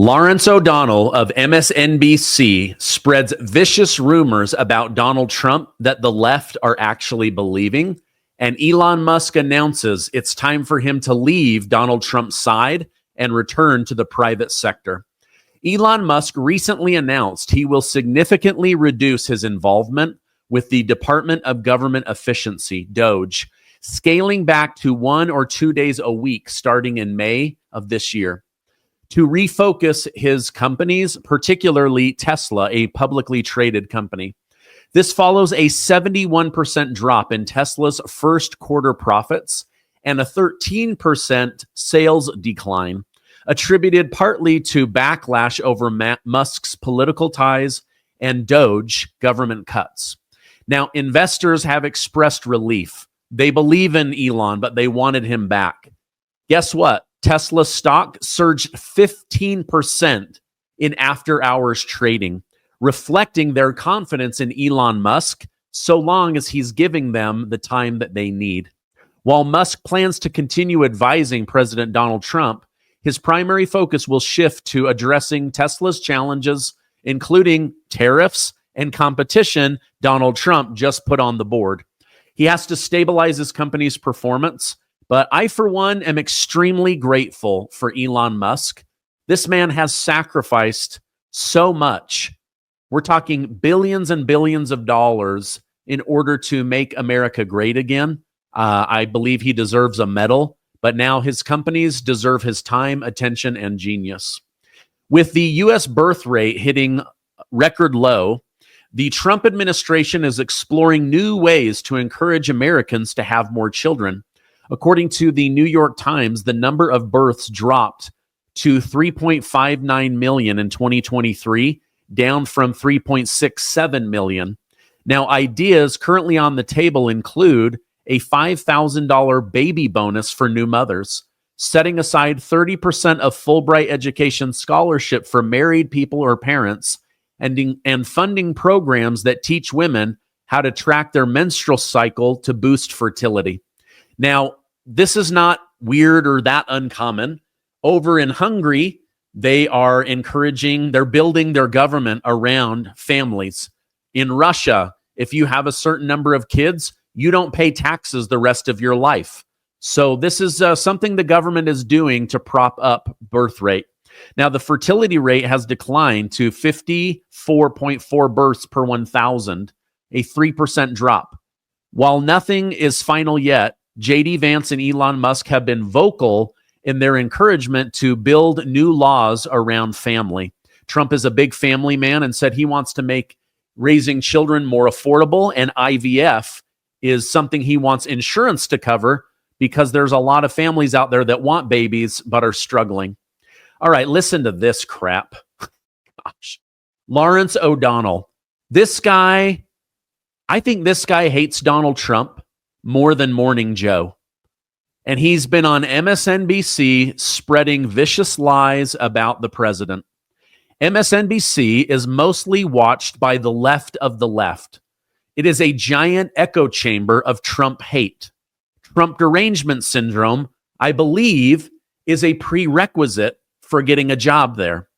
Lawrence O'Donnell of MSNBC spreads vicious rumors about Donald Trump that the left are actually believing, and Elon Musk announces it's time for him to leave Donald Trump's side and return to the private sector. Elon Musk recently announced he will significantly reduce his involvement with the Department of Government Efficiency, DOGE, scaling back to 1 or 2 days a week starting in May of this year, to refocus his companies, particularly Tesla, a publicly traded company. This follows a 71% drop in Tesla's first quarter profits and a 13% sales decline, attributed partly to backlash over Musk's political ties and DOGE government cuts. Now, investors have expressed relief. They believe in Elon, but they wanted him back. Guess what? Tesla stock surged 15% in after-hours trading, reflecting their confidence in Elon Musk so long as he's giving them the time that they need. While Musk plans to continue advising President Donald Trump, his primary focus will shift to addressing Tesla's challenges, including tariffs and competition Donald Trump just put on the board. He has to stabilize his company's performance, but I, for one, am extremely grateful for Elon Musk. This man has sacrificed so much. We're talking billions and billions of dollars in order to make America great again. I believe he deserves a medal, but now his companies deserve his time, attention, and genius. With the U.S. birth rate hitting record low, the Trump administration is exploring new ways to encourage Americans to have more children. According to the New York Times, the number of births dropped to 3.59 million in 2023, down from 3.67 million. Now, ideas currently on the table include a $5,000 baby bonus for new mothers, setting aside 30% of Fulbright education scholarship for married people or parents, and funding programs that teach women how to track their menstrual cycle to boost fertility. Now, this is not weird or that uncommon. Over in Hungary, they're building their government around families. In Russia, if you have a certain number of kids, you don't pay taxes the rest of your life. So this is something the government is doing to prop up birth rate. Now, the fertility rate has declined to 54.4 births per 1,000, a 3% drop. While nothing is final yet, J.D. Vance and Elon Musk have been vocal in their encouragement to build new laws around family. Trump is a big family man and said he wants to make raising children more affordable, and IVF is something he wants insurance to cover because there's a lot of families out there that want babies but are struggling. All right, listen to this crap. Gosh. Lawrence O'Donnell. I think this guy hates Donald Trump more than Morning Joe. And he's been on MSNBC spreading vicious lies about the president. MSNBC is mostly watched by the left of the left. It is a giant echo chamber of Trump hate. Trump derangement syndrome, I believe, is a prerequisite for getting a job there.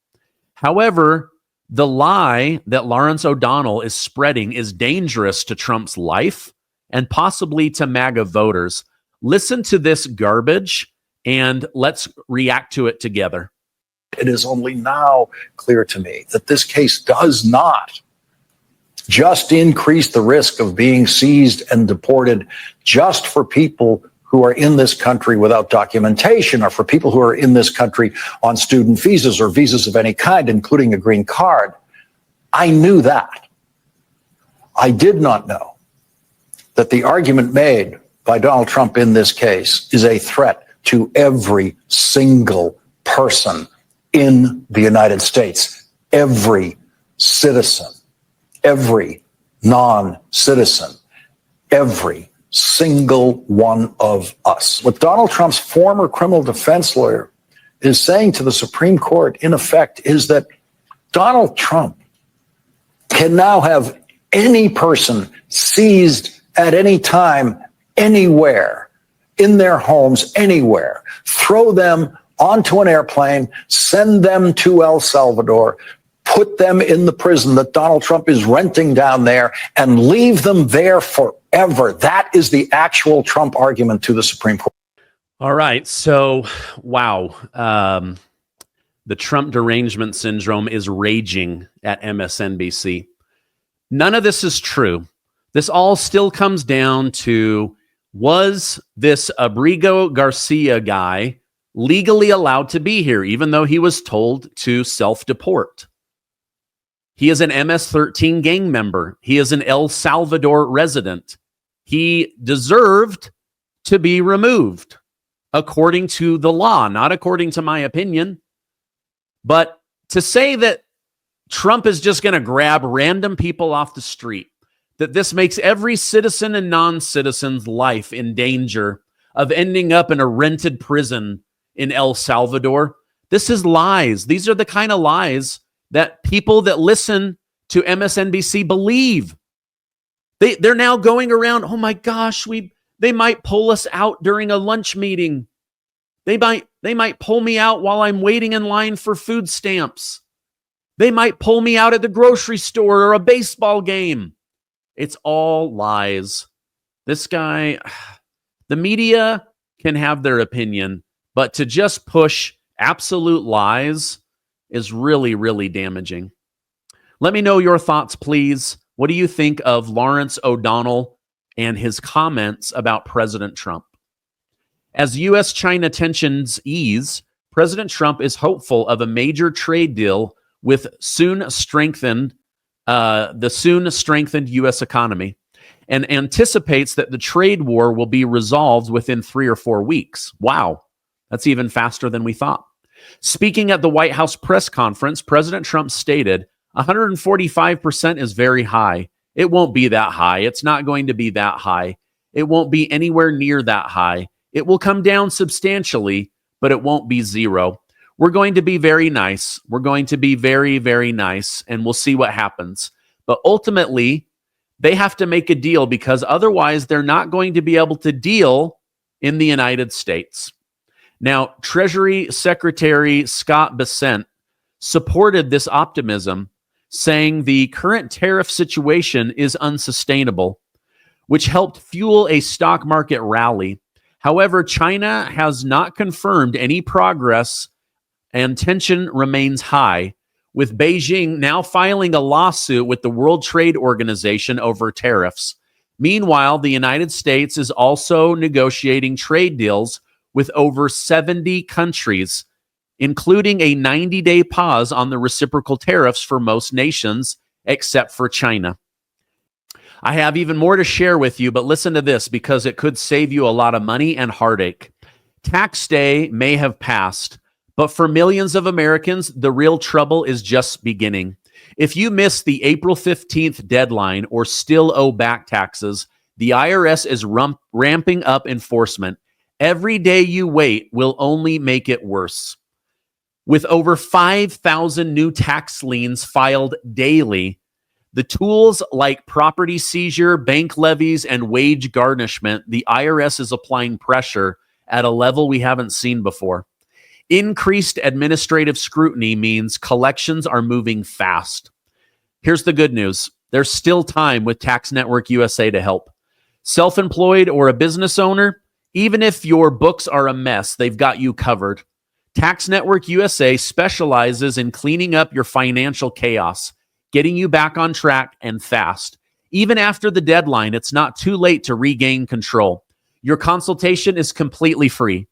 However, the lie that Lawrence O'Donnell is spreading is dangerous to Trump's life and possibly to MAGA voters. Listen to this garbage and let's react to it together. It is only now clear to me that this case does not just increase the risk of being seized and deported just for people who are in this country without documentation, or for people who are in this country on student visas or visas of any kind, including a green card. I knew that. I did not know that the argument made by Donald Trump in this case is a threat to every single person in the United States, every citizen, every non-citizen, every single one of us. What Donald Trump's former criminal defense lawyer is saying to the Supreme Court, in effect, is that Donald Trump can now have any person seized at any time, anywhere, in their homes, anywhere, throw them onto an airplane, send them to El Salvador, put them in the prison that Donald Trump is renting down there, and leave them there forever. That is the actual Trump argument to the Supreme Court. All right. So, wow. The Trump derangement syndrome is raging at MSNBC. None of this is true. This all still comes down to, was this Abrigo Garcia guy legally allowed to be here, even though he was told to self-deport? He is an MS-13 gang member. He is an El Salvador resident. He deserved to be removed according to the law, not according to my opinion. But to say that Trump is just going to grab random people off the street, that this makes every citizen and non-citizen's life in danger of ending up in a rented prison in El Salvador, this is lies. These are the kind of lies that people that listen to MSNBC believe. They're now going around, oh my gosh, they might pull us out during a lunch meeting. They might pull me out while I'm waiting in line for food stamps. They might pull me out at the grocery store or a baseball game. It's all lies. This guy, the media can have their opinion, but to just push absolute lies is really, really damaging. Let me know your thoughts, please. What do you think of Lawrence O'Donnell and his comments about President Trump? As U.S.-China tensions ease, President Trump is hopeful of a major trade deal with the soon strengthened U.S. economy, and anticipates that the trade war will be resolved within 3 or 4 weeks. Wow, that's even faster than we thought. Speaking at the White House press conference, President Trump stated, 145% is very high. It won't be that high. It's not going to be that high. It won't be anywhere near that high. It will come down substantially, but it won't be zero. We're going to be very nice. We're going to be very, very nice, and we'll see what happens. But ultimately, they have to make a deal because otherwise they're not going to be able to deal in the United States. Now, Treasury Secretary Scott Bessent supported this optimism, saying the current tariff situation is unsustainable, which helped fuel a stock market rally. However, China has not confirmed any progress and tension remains high, with Beijing now filing a lawsuit with the World Trade Organization over tariffs. Meanwhile, the United States is also negotiating trade deals with over 70 countries, including a 90-day pause on the reciprocal tariffs for most nations, except for China. I have even more to share with you, but listen to this because it could save you a lot of money and heartache. Tax day may have passed, but for millions of Americans, the real trouble is just beginning. If you missed the April 15th deadline or still owe back taxes, the IRS is ramping up enforcement. Every day you wait will only make it worse. With over 5,000 new tax liens filed daily, the tools like property seizure, bank levies, and wage garnishment, the IRS is applying pressure at a level we haven't seen before. Increased administrative scrutiny means collections are moving fast. Here's the good news. There's still time with Tax Network USA to help. Self-employed or a business owner, even if your books are a mess, they've got you covered. Tax Network USA specializes in cleaning up your financial chaos, getting you back on track and fast. Even after the deadline, it's not too late to regain control. Your consultation is completely free.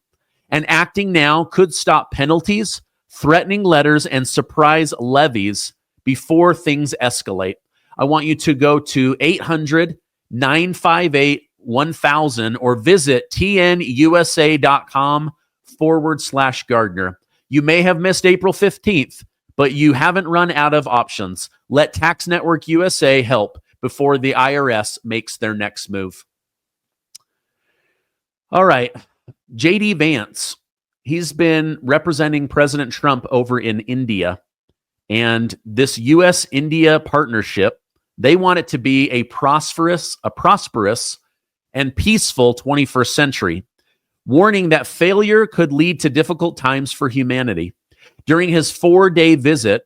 And acting now could stop penalties, threatening letters, and surprise levies before things escalate. I want you to go to 800-958-1000 or visit tnusa.com/Gardner. You may have missed April 15th, but you haven't run out of options. Let Tax Network USA help before the IRS makes their next move. All right. J.D. Vance, he's been representing President Trump over in India. And this U.S.-India partnership, they want it to be a prosperous and peaceful 21st century. warning that failure could lead to difficult times for humanity. During his 4-day visit,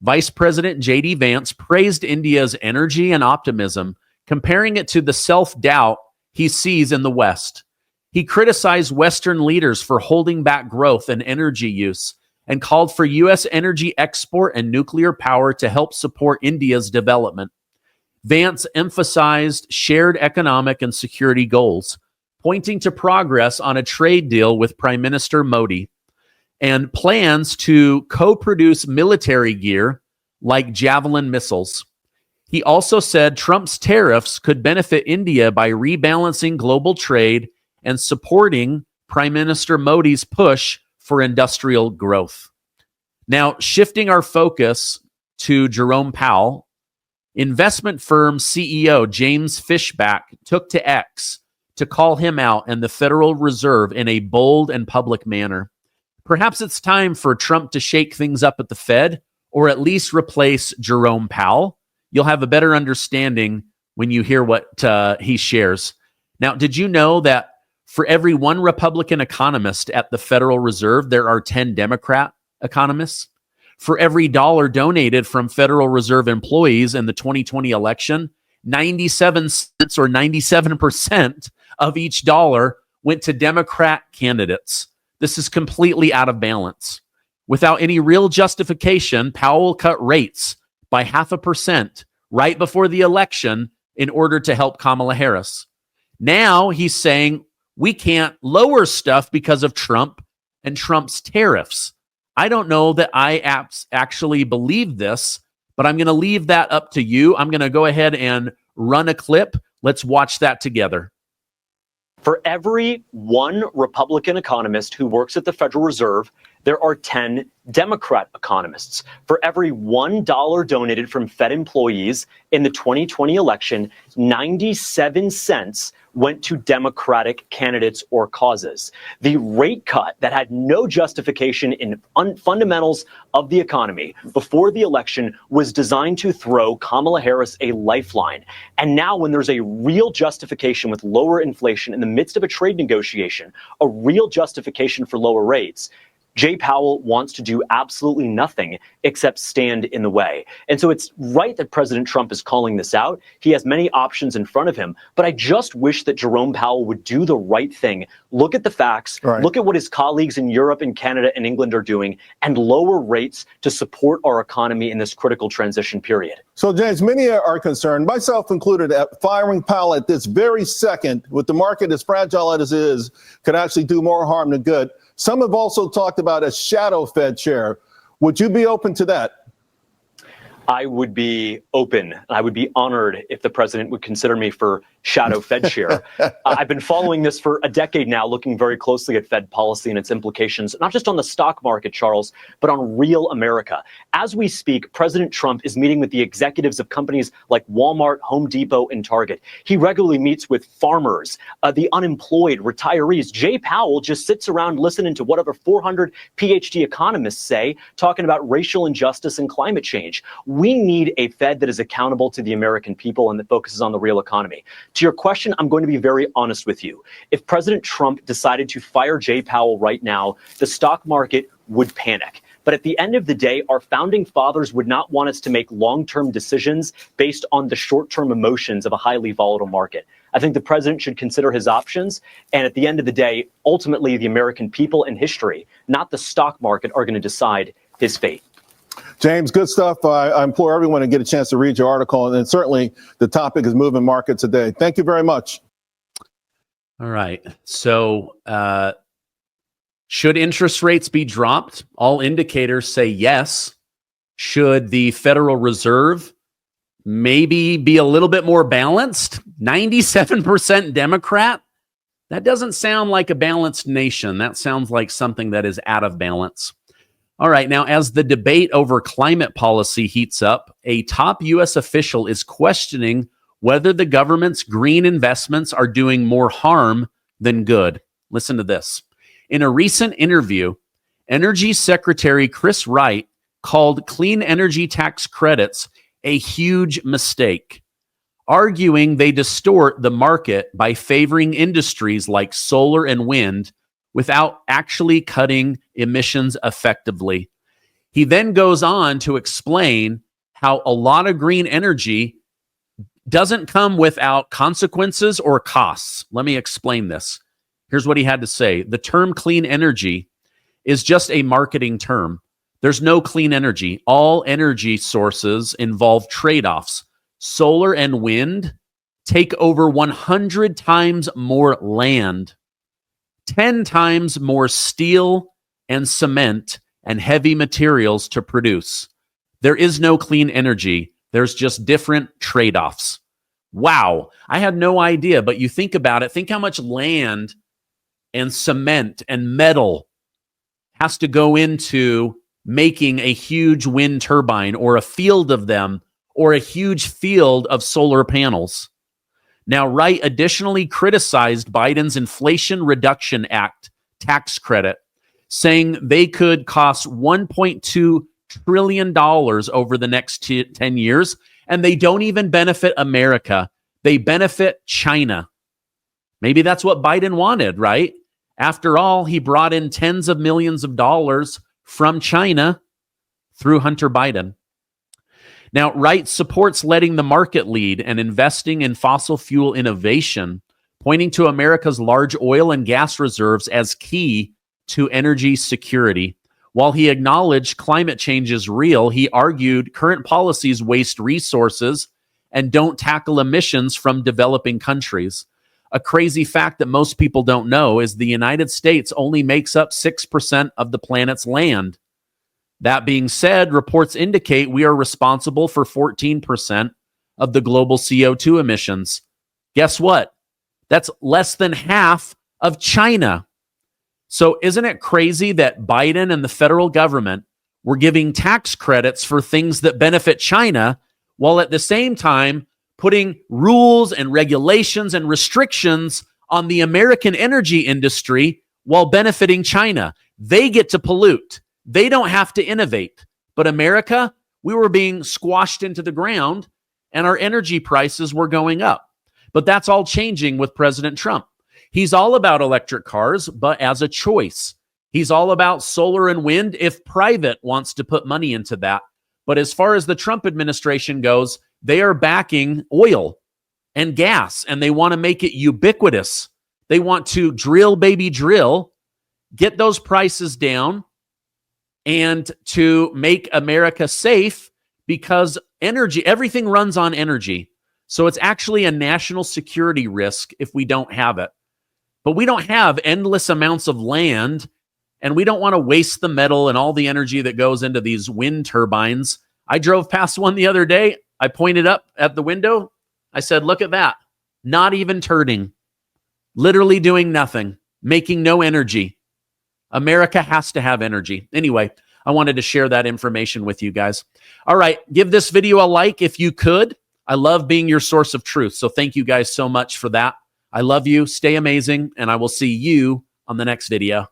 Vice President J.D. Vance praised India's energy and optimism, comparing it to the self-doubt he sees in the West. He criticized Western leaders for holding back growth and energy use and called for U.S. energy export and nuclear power to help support India's development. Vance emphasized shared economic and security goals, pointing to progress on a trade deal with Prime Minister Modi and plans to co-produce military gear like Javelin missiles. He also said Trump's tariffs could benefit India by rebalancing global trade and supporting Prime Minister Modi's push for industrial growth. Now, shifting our focus to Jerome Powell, investment firm CEO James Fishback took to X to call him out and the Federal Reserve in a bold and public manner. Perhaps it's time for Trump to shake things up at the Fed, or at least replace Jerome Powell. You'll have a better understanding when you hear what he shares. Now, did you know that for every one Republican economist at the Federal Reserve, there are 10 Democrat economists? For every dollar donated from Federal Reserve employees in the 2020 election, 97 cents or 97% of each dollar went to Democrat candidates. This is completely out of balance. Without any real justification, Powell cut rates by 0.5% right before the election in order to help Kamala Harris. Now he's saying we can't lower stuff because of Trump and Trump's tariffs. I don't know that I actually believe this, but I'm going to leave that up to you. I'm going to go ahead and run a clip. Let's watch that together. For every one Republican economist who works at the Federal Reserve, there are 10 Democrat economists. For every $1 donated from Fed employees in the 2020 election, 97 cents went to Democratic candidates or causes. The rate cut that had no justification in fundamentals of the economy before the election was designed to throw Kamala Harris a lifeline. And now when there's a real justification with lower inflation in the midst of a trade negotiation, a real justification for lower rates, Jay Powell wants to do absolutely nothing except stand in the way. And so it's right that President Trump is calling this out. He has many options in front of him, but I just wish that Jerome Powell would do the right thing. Look at the facts, look at what his colleagues in Europe and Canada and England are doing, and lower rates to support our economy in this critical transition period. So, James, many are concerned, myself included, at firing Powell at this very second, with the market as fragile as it is, could actually do more harm than good. Some have also talked about a shadow Fed chair. Would you be open to that? I would be open. I would be honored if the president would consider me for shadow Fed chair. I've been following this for a decade now, looking very closely at Fed policy and its implications, not just on the stock market, Charles, but on real America. As we speak, President Trump is meeting with the executives of companies like Walmart, Home Depot, and Target. He regularly meets with farmers, the unemployed, retirees. Jay Powell just sits around listening to whatever 400 PhD economists say, talking about racial injustice and climate change. We need a Fed that is accountable to the American people and that focuses on the real economy. To your question, I'm going to be very honest with you. If President Trump decided to fire Jay Powell right now, the stock market would panic. But at the end of the day, our founding fathers would not want us to make long-term decisions based on the short-term emotions of a highly volatile market. I think the president should consider his options. And at the end of the day, ultimately, the American people and history, not the stock market, are going to decide his fate. James, good stuff. I implore everyone to get a chance to read your article. And certainly the topic is moving markets today. Thank you very much. All right. So should interest rates be dropped? All indicators say yes. Should the Federal Reserve maybe be a little bit more balanced? 97% Democrat? That doesn't sound like a balanced nation. That sounds like something that is out of balance. All right, now as the debate over climate policy heats up, a top U.S. official is questioning whether the government's green investments are doing more harm than good. Listen to this. In a recent interview, Energy Secretary Chris Wright called clean energy tax credits a huge mistake. arguing they distort the market by favoring industries like solar and wind without actually cutting emissions effectively. He then goes on to explain how a lot of green energy doesn't come without consequences or costs. Let me explain this. Here's what he had to say. The term clean energy is just a marketing term. There's no clean energy. All energy sources involve trade-offs. Solar and wind take over 100 times more land, 10 times more steel and cement and heavy materials to produce. There is no clean energy. There's just different trade-offs. Wow, I had no idea, but you think about it. Think how much land and cement and metal has to go into making a huge wind turbine or a field of them or a huge field of solar panels. Now, Wright additionally criticized Biden's Inflation Reduction Act tax credit, saying they could cost $1.2 trillion over the next 10 years, and they don't even benefit America. They benefit China. Maybe that's what Biden wanted, right? After all, he brought in tens of millions of dollars from China through Hunter Biden. Now, Wright supports letting the market lead and investing in fossil fuel innovation, pointing to America's large oil and gas reserves as key to energy security. While he acknowledged climate change is real, he argued current policies waste resources and don't tackle emissions from developing countries. A crazy fact that most people don't know is the United States only makes up 6% of the planet's land. That being said, reports indicate we are responsible for 14% of the global CO2 emissions. Guess what? That's less than half of China. So isn't it crazy that Biden and the federal government were giving tax credits for things that benefit China, while at the same time putting rules and regulations and restrictions on the American energy industry while benefiting China? They get to pollute. They don't have to innovate. But America, we were being squashed into the ground and our energy prices were going up. But that's all changing with President Trump. He's all about electric cars, but as a choice. He's all about solar and wind if private wants to put money into that. But as far as the Trump administration goes, they are backing oil and gas, and they want to make it ubiquitous. They want to drill, baby, drill, get those prices down, and to make America safe because energy, everything runs on energy. So it's actually a national security risk if we don't have it. But we don't have endless amounts of land, and we don't want to waste the metal and all the energy that goes into these wind turbines. I drove past one the other day. I pointed up at the window. I said, look at that. Not even turning. Literally doing nothing. Making no energy. America has to have energy. Anyway, I wanted to share that information with you guys. All right, give this video a like if you could. I love being your source of truth. So thank you guys so much for that. I love you. Stay amazing. And I will see you on the next video.